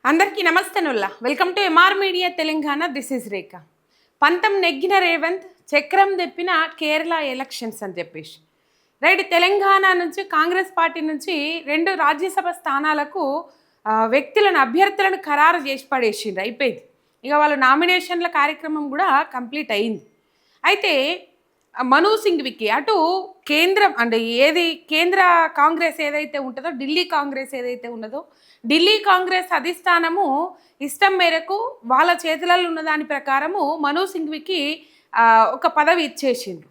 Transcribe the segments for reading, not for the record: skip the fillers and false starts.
అందరికీ నమస్తేనుల్లా welcome to MR media Telangana. This is Rekha. పంతం నెగ్గిన రేవంత్ చక్రం తెప్పిన కేరళ ఎలక్షన్స్ అని చెప్పేసి రైట్. తెలంగాణ నుంచి కాంగ్రెస్ పార్టీ నుంచి 2 రాజ్యసభ స్థానాలకు వ్యక్తులను అభ్యర్థులను ఖరారు చేసి పడేసిండ్రు. అయిపోయింది. ఇక వాళ్ళ నామినేషన్ల కార్యక్రమం కూడా కంప్లీట్ అయింది. అయితే మను సింఘ్వికి అటు కేంద్రం అంటే కేంద్ర కాంగ్రెస్ ఏదైతే ఉంటుందో, ఢిల్లీ కాంగ్రెస్ ఏదైతే ఉన్నదో, ఢిల్లీ కాంగ్రెస్ అధిష్టానము ఇష్టం మేరకు వాళ్ళ చేతులలో ఉన్న దాని ప్రకారము మను సింఘ్వికి ఒక పదవి ఇచ్చేసిండ్రు.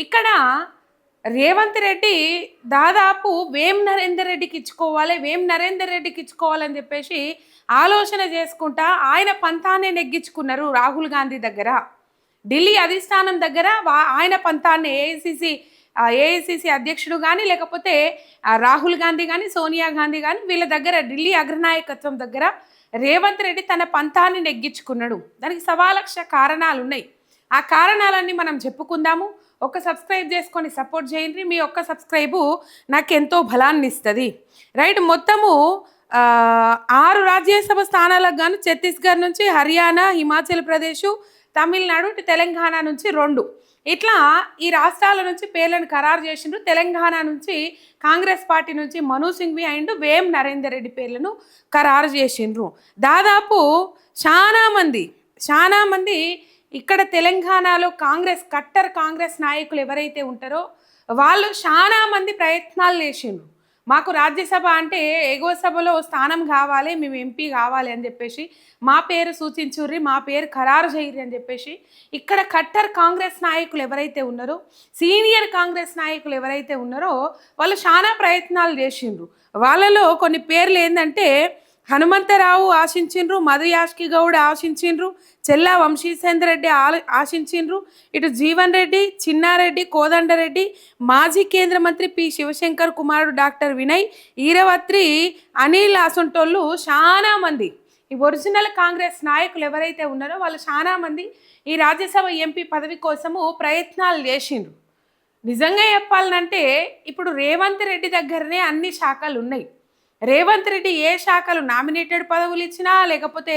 ఇక్కడ రేవంత్ రెడ్డి దాదాపు వేం నరేందర్ రెడ్డికి ఇచ్చుకోవాలని చెప్పేసి ఆలోచన చేసుకుంటా ఆయన పంతాన్ని నెగ్గించుకున్నారు రాహుల్ గాంధీ దగ్గర. ఢిల్లీ అధిష్టానం దగ్గర ఆయన పంతాన్ని ఏఐసిసి అధ్యక్షుడు కానీ, లేకపోతే రాహుల్ గాంధీ కానీ, సోనియా గాంధీ కానీ, వీళ్ళ దగ్గర ఢిల్లీ అగ్రనాయకత్వం దగ్గర రేవంత్ రెడ్డి తన పంతాన్ని నెగ్గించుకున్నాడు. దానికి 1,00,000 కారణాలు ఉన్నాయి. ఆ కారణాలన్నీ మనం చెప్పుకుందాము. సబ్స్క్రైబ్ చేసుకొని సపోర్ట్ చేయండి. మీ సబ్స్క్రైబు నాకు ఎంతో బలాన్ని ఇస్తుంది. రైట్. మొత్తము 6 రాజ్యసభ స్థానాలకు గాను ఛత్తీస్గఢ్ నుంచి, హర్యానా, హిమాచల్ ప్రదేశ్, తమిళనాడు, తెలంగాణ నుంచి 2 ఇట్లా ఈ రాష్ట్రాల నుంచి పేర్లను ఖరారు చేసిండ్రు. తెలంగాణ నుంచి కాంగ్రెస్ పార్టీ నుంచి మను సింఘ్వి అండ్ వేం నరేందర్ రెడ్డి పేర్లను ఖరారు చేసిండ్రు. దాదాపు చాలా మంది ఇక్కడ తెలంగాణలో కట్టర్ కాంగ్రెస్ నాయకులు ఎవరైతే ఉంటారో వాళ్ళు చాలా మంది ప్రయత్నాలు చేసిండ్రు. మాకు రాజ్యసభ అంటే ఎగువ సభలో స్థానం కావాలి, మేము ఎంపీ కావాలి అని చెప్పేసి మా పేరు సూచించుర్రి, మా పేరు ఖరారు చేయర్రి అని చెప్పేసి ఇక్కడ కట్టర్ కాంగ్రెస్ నాయకులు ఎవరైతే ఉన్నారో, సీనియర్ కాంగ్రెస్ నాయకులు ఎవరైతే ఉన్నారో వాళ్ళు చాలా ప్రయత్నాలు చేసిండ్రు. వాళ్ళలో కొన్ని పేర్లు ఏంటంటే హనుమంతరావు ఆశించిండ్రు, మధు యాష్కి గౌడ్ ఆశించిండ్రు, చెల్లా వంశీసేందర్ రెడ్డి ఆశించిండ్రు, ఇటు జీవన్ రెడ్డి, చిన్నారెడ్డి, కోదండరెడ్డి, మాజీ కేంద్ర మంత్రి పి శివశంకర్ కుమారుడు డాక్టర్ వినయ్, ఈరవత్రి, అనిల్ అసంటోళ్ళు చాలా మంది ఈ ఒరిజినల్ కాంగ్రెస్ నాయకులు ఎవరైతే ఉన్నారో వాళ్ళు చాలా మంది ఈ రాజ్యసభ ఎంపీ పదవి కోసము ప్రయత్నాలు చేసిండ్రు. నిజంగా చెప్పాలంటే ఇప్పుడు రేవంత్ రెడ్డి దగ్గరనే అన్ని శాఖలు ఉన్నాయి. రేవంత్ రెడ్డి ఏ శాఖలు నామినేటెడ్ పదవులు ఇచ్చినా, లేకపోతే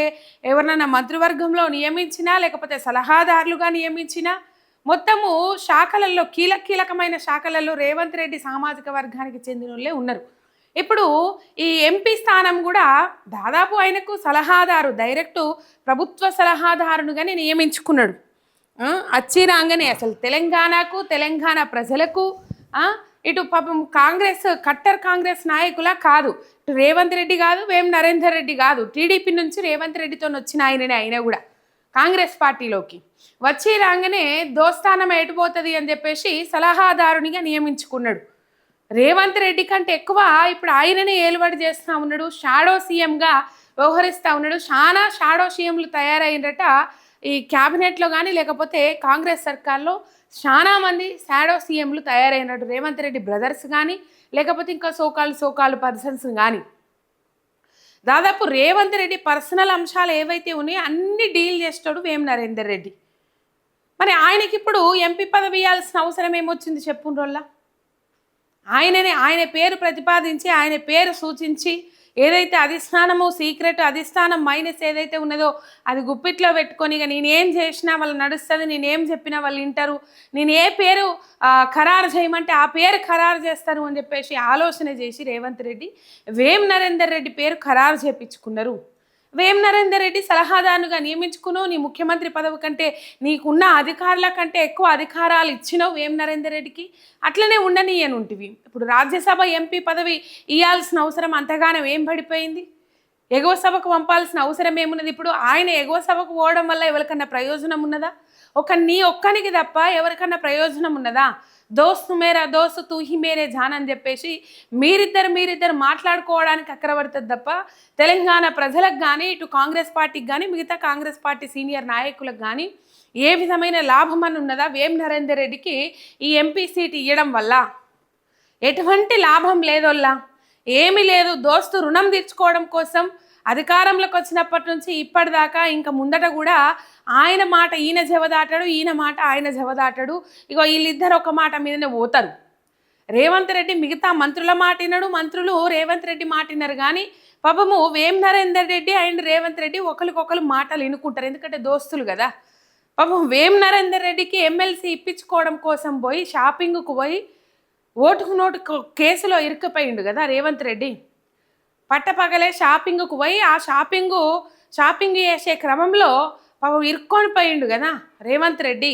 ఎవరినైనా మంత్రివర్గంలో నియమించినా, లేకపోతే సలహాదారులుగా నియమించినా, మొత్తము శాఖలలో కీలకమైన శాఖలలో రేవంత్ రెడ్డి సామాజిక వర్గానికి చెందిన వాళ్ళే ఉన్నారు. ఇప్పుడు ఈ ఎంపీ స్థానం కూడా దాదాపు ఆయనకు సలహాదారు, డైరెక్టు ప్రభుత్వ సలహాదారునుగానే నియమించుకున్నాడు. అచ్చిరాంగనే అసలు తెలంగాణకు, తెలంగాణ ప్రజలకు, ఇటు పాపం కట్టర్ కాంగ్రెస్ నాయకులా కాదు, ఇటు రేవంత్ రెడ్డి కాదు, వేం నరేందర్ రెడ్డి కాదు, టీడీపీ నుంచి రేవంత్ రెడ్డితో వచ్చిన ఆయన కూడా కాంగ్రెస్ పార్టీలోకి వచ్చి రాగానే దోస్తానం ఎటుపోతుంది అని చెప్పేసి సలహాదారునిగా నియమించుకున్నాడు. రేవంత్ రెడ్డి కంటే ఎక్కువ ఇప్పుడు ఆయననే ఏలుబడి చేస్తూ ఉన్నాడు, షాడో సీఎంగా వ్యవహరిస్తూ ఉన్నాడు. చాలా షాడో సీఎంలు తయారైనట ఈ క్యాబినెట్లో కానీ, లేకపోతే కాంగ్రెస్ సర్కార్లో చాలా మంది షాడో సీఎంలు తయారైనట్టు. రేవంత్ రెడ్డి బ్రదర్స్ కానీ, లేకపోతే ఇంకా సోకాలు పర్సన్స్ కానీ దాదాపు రేవంత్ రెడ్డి పర్సనల్ అంశాలు ఏవైతే ఉన్నాయో అన్ని డీల్ చేస్తాడు వేం నరేందర్ రెడ్డి. మరి ఆయనకి ఇప్పుడు ఎంపీ పదవి ఇవ్వాల్సిన అవసరం ఏమొచ్చింది చెప్పుండ్రోల్లా? ఆయన పేరు ప్రతిపాదించి, ఆయన పేరు సూచించి, ఏదైతే అధిష్టానము సీక్రెట్ అధిష్టానం మైనస్ ఏదైతే ఉన్నదో అది గుప్పిట్లో పెట్టుకొని ఇక నేనేం చేసినా వాళ్ళు నడుస్తుంది, నేనేం చెప్పినా వాళ్ళు వింటారు, నేను ఏ పేరు ఖరారు చేయమంటే ఆ పేరు ఖరారు చేస్తారు అని చెప్పేసి ఆలోచన చేసి రేవంత్ రెడ్డి వేం నరేందర్ రెడ్డి పేరు ఖరారు చేయించుకున్నారు. వేం నరేందర్ రెడ్డి సలహాదారుగా నియమించుకున్నావు. నీ ముఖ్యమంత్రి పదవి కంటే నీకున్న అధికారుల కంటే ఎక్కువ అధికారాలు ఇచ్చినావు వేం నరేందర్ రెడ్డికి. అట్లనే ఉండనీయనుంటివి. ఇప్పుడు రాజ్యసభ ఎంపీ పదవి ఇవ్వాల్సిన అవసరం అంతగానో ఏం పడిపోయింది? ఎగువ సభకు పంపాల్సిన అవసరం ఏమున్నది? ఇప్పుడు ఆయన ఎగువ సభకు పోవడం వల్ల ఎవరికన్నా ప్రయోజనం ఉన్నదా? నీ ఒక్కనికి తప్ప ఎవరికన్నా ప్రయోజనం ఉన్నదా? దోస్తు మేరా దోస్తు తూహి మేరే జాన్ అని చెప్పేసి మీరిద్దరు మాట్లాడుకోవడానికి అక్కరపడుతుంది తప్ప తెలంగాణ ప్రజలకు కానీ, ఇటు కాంగ్రెస్ పార్టీకి కానీ, మిగతా కాంగ్రెస్ పార్టీ సీనియర్ నాయకులకు కానీ ఏ విధమైన లాభం అని ఉన్నదా? వేం నరేందర్ రెడ్డికి ఈ ఎంపీ సీట్ ఇవ్వడం వల్ల ఎటువంటి లాభం లేదోల్లా, ఏమీ లేదు. దోస్తు రుణం తీర్చుకోవడం కోసం అధికారంలోకి వచ్చినప్పటి నుంచి ఇప్పటిదాకా ఇంకా ముందట కూడా ఆయన మాట ఈయన జవదాటాడు, ఈయన మాట ఆయన జవదాటాడు. ఇగో వీళ్ళిద్దరు ఒక మాట మీదనే పోతారు. రేవంత్ రెడ్డి మిగతా మంత్రుల మాట వినడు, మంత్రులు రేవంత్ రెడ్డి మాట వినరు. కానీ పాపము వేం నరేందర్ రెడ్డి అండ్ రేవంత్ రెడ్డి ఒకరికొకరు మాటలు వినుకుంటారు, ఎందుకంటే దోస్తులు కదా. పాపం వేం నరేందర్ రెడ్డికి ఎమ్మెల్సీ ఇప్పించుకోవడం కోసం పోయి షాపింగ్కు పోయి ఓటుకు నోటు కేసులో ఇరుక్కుపోయిండు కదా రేవంత్ రెడ్డి. పట్టపగలే షాపింగ్కు పోయి ఆ షాపింగ్ చేసే క్రమంలో పాపం ఇరుక్కొని పోయిండు కదా రేవంత్ రెడ్డి.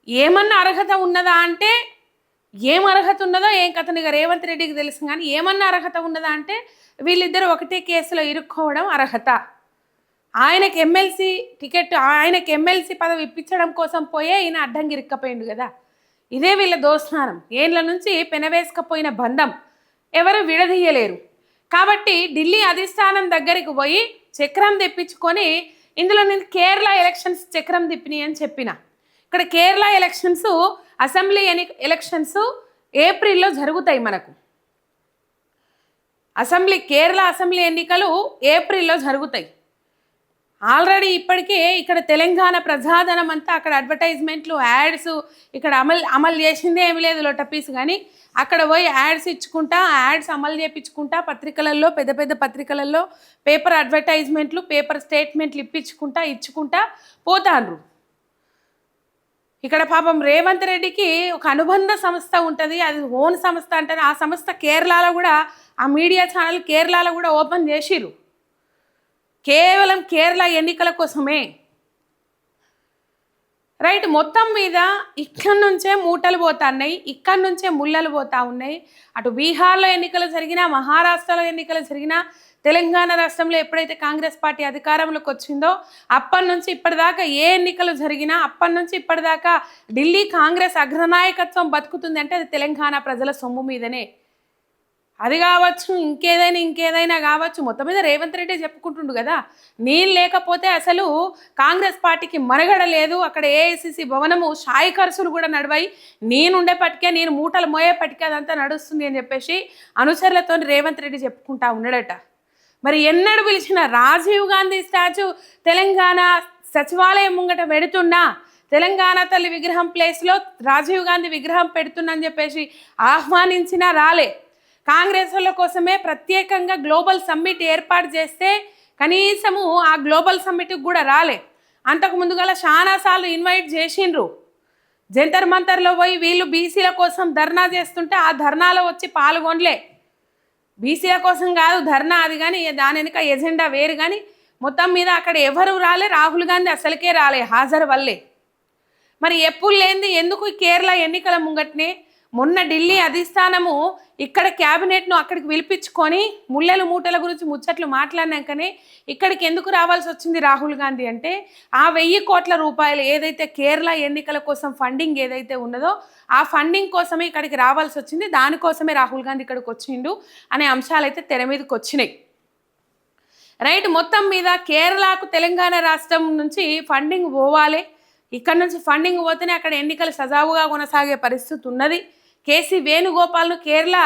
ఏమన్నా అర్హత ఉన్నదా అంటే ఏం అర్హత ఉన్నదో ఏం కథనిగా రేవంత్ రెడ్డికి తెలుసు, కానీ ఏమన్నా అర్హత ఉన్నదా అంటే వీళ్ళిద్దరూ ఒకటే కేసులో ఇరుక్కోవడం అర్హత. ఆయనకి ఎమ్మెల్సీ టికెట్, ఆయనకి ఎమ్మెల్సీ పదవి ఇప్పించడం కోసం పోయే ఈయన అడ్డంగి ఇరుక్కపోయిండు కదా. ఇదే వీళ్ళ దోస్నానం, ఏండ్ల నుంచి పెనవేసుకపోయిన బంధం ఎవరు విడదీయలేరు. కాబట్టి ఢిల్లీ అధిష్టానం దగ్గరికి పోయి చక్రం తెప్పించుకొని, ఇందులో నేను కేరళ ఎలక్షన్స్ చక్రం తిప్పినాయి అని చెప్పిన. ఇక్కడ కేరళ ఎలక్షన్స్ అసెంబ్లీ ఎలక్షన్స్ ఏప్రిల్లో జరుగుతాయి మనకు. కేరళ అసెంబ్లీ ఎన్నికలు ఏప్రిల్లో జరుగుతాయి. ఆల్రెడీ ఇప్పటికే ఇక్కడ తెలంగాణ ప్రజాధనం అంతా అక్కడ అడ్వర్టైజ్మెంట్లు, యాడ్స్ ఇక్కడ అమలు చేసిందే ఏమి లేదు లొట్టపీస్, కానీ అక్కడ పోయి యాడ్స్ ఇచ్చుకుంటా, యాడ్స్ అమలు చేయించుకుంటా, పత్రికలలో పెద్ద పెద్ద పత్రికలలో పేపర్ అడ్వర్టైజ్మెంట్లు, పేపర్ స్టేట్మెంట్లు ఇచ్చుకుంటా పోతాండ్రు. ఇక్కడ పాపం రేవంత్ రెడ్డికి ఒక అనుబంధ సంస్థ ఉంటుంది, అది ఓన్ సంస్థ అంటారు. ఆ సంస్థ కేరళలో కూడా, ఆ మీడియా ఛానల్ కేరళలో కూడా ఓపెన్ చేసిరు, కేవలం కేరళ ఎన్నికల కోసమే. రైట్, మొత్తం మీద ఇక్కడి నుంచే మూటలు పోతున్నాయి, ఇక్కడి నుంచే ముళ్ళలు పోతా ఉన్నాయి. అటు బీహార్లో ఎన్నికలు జరిగినా, మహారాష్ట్రలో ఎన్నికలు జరిగినా, తెలంగాణ రాష్ట్రంలో ఎప్పుడైతే కాంగ్రెస్ పార్టీ అధికారంలోకి వచ్చిందో అప్పటి నుంచి ఇప్పటిదాకా ఏ ఎన్నికలు జరిగినా, అప్పటి నుంచి ఇప్పటిదాకా ఢిల్లీ కాంగ్రెస్ అగ్రనాయకత్వం బతుకుతుంది అంటే అది తెలంగాణ ప్రజల సొమ్ము మీదనే. అది కావచ్చు, ఇంకేదైనా కావచ్చు, మొత్తం మీద రేవంత్ రెడ్డి చెప్పుకుంటుండు కదా, నేను లేకపోతే అసలు కాంగ్రెస్ పార్టీకి మనుగడ లేదు, అక్కడ ఏఐసిసి భవనము షాయి ఖర్చులు కూడా నడవాయి, నేనుండేపటికే, నేను మూటలు మోయేపటికే అదంతా నడుస్తుంది అని చెప్పేసి అనుచరులతో రేవంత్ రెడ్డి చెప్పుకుంటా ఉన్నాడట. మరి ఎన్నడు పిలిచిన రాజీవ్ గాంధీ స్టాచ్యూ తెలంగాణ సచివాలయం ముంగట పెడుతున్నా, తెలంగాణ తల్లి విగ్రహం ప్లేస్లో రాజీవ్ గాంధీ విగ్రహం పెడుతున్నా అని చెప్పేసి ఆహ్వానించినా రాలే. కాంగ్రెస్ వాళ్ళ కోసమే ప్రత్యేకంగా గ్లోబల్ సమ్మిట్ ఏర్పాటు చేస్తే కనీసము ఆ గ్లోబల్ సమ్మిట్కి కూడా రాలే. అంతకు ముందుగల చాలాసార్లు ఇన్వైట్ చేసిండ్రు. జంతర్ మంతర్లో పోయి వీళ్ళు బీసీల కోసం ధర్నా చేస్తుంటే ఆ ధర్నాలో వచ్చి పాల్గొనలే. బీసీల కోసం కాదు ధర్నా అది, కానీ దాని వెనుక ఎజెండా వేరు, కానీ మొత్తం మీద అక్కడ ఎవరు రాలే, రాహుల్ గాంధీ అసలుకే రాలే హాజరు వల్లే. మరి ఎప్పుడు లేనిది ఎందుకు కేరళ ఎన్నికల ముంగట్నే మొన్న ఢిల్లీ అధిష్టానము ఇక్కడ క్యాబినెట్ను అక్కడికి పిలిపించుకొని ముళ్ళలు మూటల గురించి ముచ్చట్లు మాట్లాడినాకనే ఇక్కడికి ఎందుకు రావాల్సి వచ్చింది రాహుల్ గాంధీ అంటే, ఆ 1000 కోట్ల రూపాయలు ఏదైతే కేరళ ఎన్నికల కోసం ఫండింగ్ ఏదైతే ఉన్నదో ఆ ఫండింగ్ కోసమే ఇక్కడికి రావాల్సి వచ్చింది, దానికోసమే రాహుల్ గాంధీ ఇక్కడికి వచ్చిండు అనే అంశాలు అయితే తెర మీదకి వచ్చినాయి. రైట్, మొత్తం మీద కేరళకు తెలంగాణ రాష్ట్రం నుంచి ఫండింగ్ పోవాలి, ఇక్కడ నుంచి ఫండింగ్ పోతేనే అక్కడ ఎన్నికలు సజావుగా కొనసాగే పరిస్థితి ఉన్నది. కేసీ వేణుగోపాల్ను కేరళ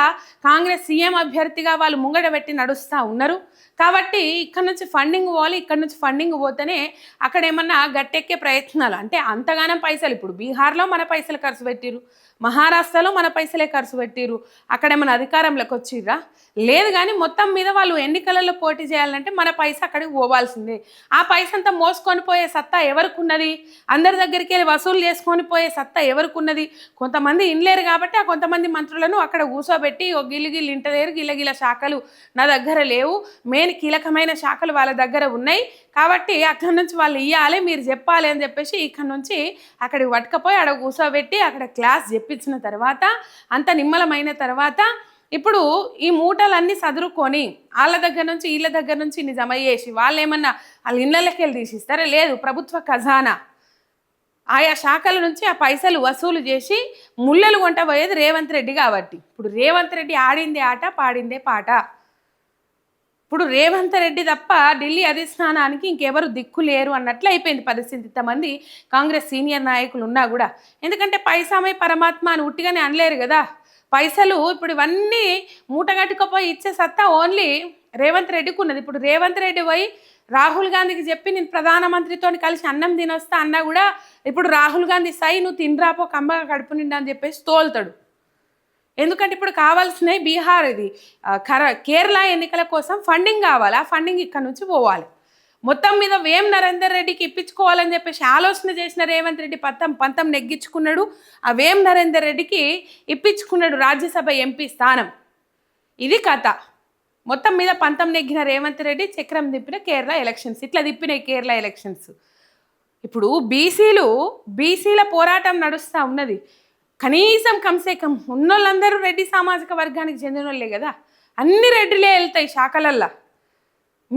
కాంగ్రెస్ సీఎం అభ్యర్థిగా వాళ్ళు ముంగట పెట్టి నడుస్తూ ఉన్నారు. కాబట్టి ఇక్కడ నుంచి ఫండింగ్ పోవాలి, ఇక్కడ నుంచి ఫండింగ్ పోతేనే అక్కడ ఏమన్నా గట్టెక్కే ప్రయత్నాలు, అంటే అంతగానం పైసలు ఇప్పుడు బీహార్లో మన పైసలు ఖర్చు పెట్టిరు, మహారాష్ట్రలో మన పైసలే ఖర్చు పెట్టిరు, అక్కడ ఏమైనా అధికారంలోకి వచ్చిర్రా లేదు. కానీ మొత్తం మీద వాళ్ళు ఎన్నికలలో పోటీ చేయాలంటే మన పైసా అక్కడికి పోవాల్సిందే. ఆ పైసంతా మోసుకొని పోయే సత్తా ఎవరికి ఉన్నది, అందరి దగ్గరికి వెళ్ళి వసూలు చేసుకొని పోయే సత్తా ఎవరికి ఉన్నది. కొంతమంది ఇన్లేరు కాబట్టి ఆ కొంతమంది మంత్రులను అక్కడ కూర్చోబెట్టి గిల్లిగిల్లి ఇంటలేరు, గిల్లగిల్ల శాఖలు నా దగ్గర లేవు, మెయిన్ కీలకమైన శాఖలు వాళ్ళ దగ్గర ఉన్నాయి, కాబట్టి అక్కడి నుంచి వాళ్ళు ఇవ్వాలి, మీరు చెప్పాలి అని చెప్పేసి ఇక్కడ నుంచి అక్కడికి పట్టుకపోయి అక్కడ కూర్చోబెట్టి అక్కడ క్లాస్ చెప్పించిన తర్వాత అంత నిమ్మలమైన తర్వాత ఇప్పుడు ఈ మూటలన్నీ సదురుకొని వాళ్ళ దగ్గర నుంచి వీళ్ళ దగ్గర నుంచి ఇన్ని జమ చేసి వాళ్ళు ఏమన్నా వాళ్ళ ఇళ్ళకి వెళ్ళి తీసిస్తారా? లేదు, ప్రభుత్వ ఖజానా ఆయా శాఖల నుంచి ఆ పైసలు వసూలు చేసి ముళ్ళలు కొంట పోయేది రేవంత్ రెడ్డి. కాబట్టి ఇప్పుడు రేవంత్ రెడ్డి ఆడిందే ఆట, పాడిందే పాట. ఇప్పుడు రేవంత్ రెడ్డి తప్ప ఢిల్లీ అధిష్టానానికి ఇంకెవరు దిక్కు లేరు అన్నట్లు అయిపోయింది పరిస్థితి. ఇంతమంది కాంగ్రెస్ సీనియర్ నాయకులు ఉన్నా కూడా, ఎందుకంటే పైసామై పరమాత్మ అని ఉట్టిగానే అనలేరు కదా. పైసలు ఇప్పుడు ఇవన్నీ మూటగట్టుకపోయి ఇచ్చే సత్తా ఓన్లీ రేవంత్ రెడ్డికి ఉన్నది. ఇప్పుడు రేవంత్ రెడ్డి పోయి రాహుల్ గాంధీకి చెప్పి నేను ప్రధానమంత్రితో కలిసి అన్నం తినొస్తా అన్నా కూడా ఇప్పుడు రాహుల్ గాంధీ సై నువ్వు తినరాపో కమ్మగా కడుపు నిండా అని చెప్పేసి తోలుతాడు. ఎందుకంటే ఇప్పుడు కావాల్సినవి బీహార్ ఇది కేరళ ఎన్నికల కోసం ఫండింగ్ కావాలి. ఆ ఫండింగ్ ఇక్కడ నుంచి పోవాలి. మొత్తం మీద వేం నరేందర్ రెడ్డికి ఇప్పించుకోవాలని చెప్పేసి ఆలోచన చేసిన రేవంత్ రెడ్డి పంతం నెగ్గించుకున్నాడు. ఆ వేం నరేందర్ రెడ్డికి ఇప్పించుకున్నాడు రాజ్యసభ ఎంపీ స్థానం. ఇది కథ. మొత్తం మీద పంతం నెగ్గిన రేవంత్ రెడ్డి చక్రం తిప్పిన కేరళ ఎలక్షన్స్. ఇట్లా తిప్పినాయి కేరళ ఎలక్షన్స్. ఇప్పుడు బీసీల పోరాటం నడుస్తూ ఉన్నది. కనీసం కంసే కం ఉన్నోళ్ళందరూ రెడ్డి సామాజిక వర్గానికి చెందిన వాళ్ళే కదా. అన్ని రెడ్డిలే వెళ్తాయి శాఖలల్లా.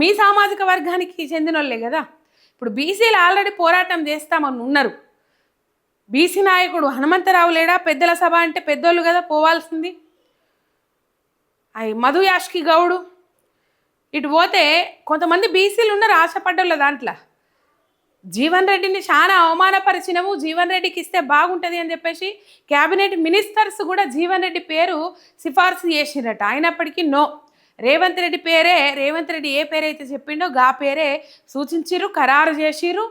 మీ సామాజిక వర్గానికి చెందిన వాళ్ళే కదా. ఇప్పుడు బీసీలు ఆల్రెడీ పోరాటం చేస్తామని ఉన్నారు. బీసీ నాయకుడు హనుమంతరావు లేడా? పెద్దల సభ అంటే పెద్దోళ్ళు కదా పోవాల్సింది. మధు యాష్కి గౌడు ఇటు పోతే కొంతమంది బీసీలు ఉన్నారు ఆశపడ్డోళ్ళ దాంట్లో. జీవన్ రెడ్డిని చాలా అవమానపరిచినము, జీవన్ రెడ్డికి ఇస్తే బాగుంటుంది అని చెప్పేసి క్యాబినెట్ మినిస్టర్స్ కూడా జీవన్ రెడ్డి పేరు సిఫార్సు చేసిరట. అయినప్పటికీ నో, రేవంత్ రెడ్డి ఏ పేరైతే చెప్పిండో గా పేరే సూచించిర్రు, ఖరారు చేసిర్రు.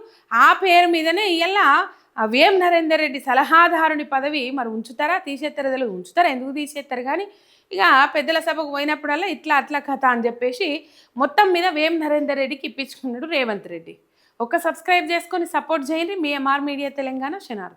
ఆ పేరు మీదనే ఇలా వేం నరేందర్ రెడ్డి సలహాదారుని పదవి మరి ఉంచుతారా, తీసేస్తారా తెలియదు. ఉంచుతారా, ఎందుకు తీసేస్తారు కానీ ఇక పెద్దల సభకు పోయినప్పుడల్లా అట్లా కథ అని చెప్పేసి మొత్తం మీద వేం నరేందర్ రెడ్డికి ఇప్పించుకున్నాడు రేవంత్ రెడ్డి. ఒక్క సబ్స్క్రైబ్ చేసుకొని సపోర్ట్ చేయండి. మీ ఎంఆర్ మీడియా తెలంగాణ. శనార్.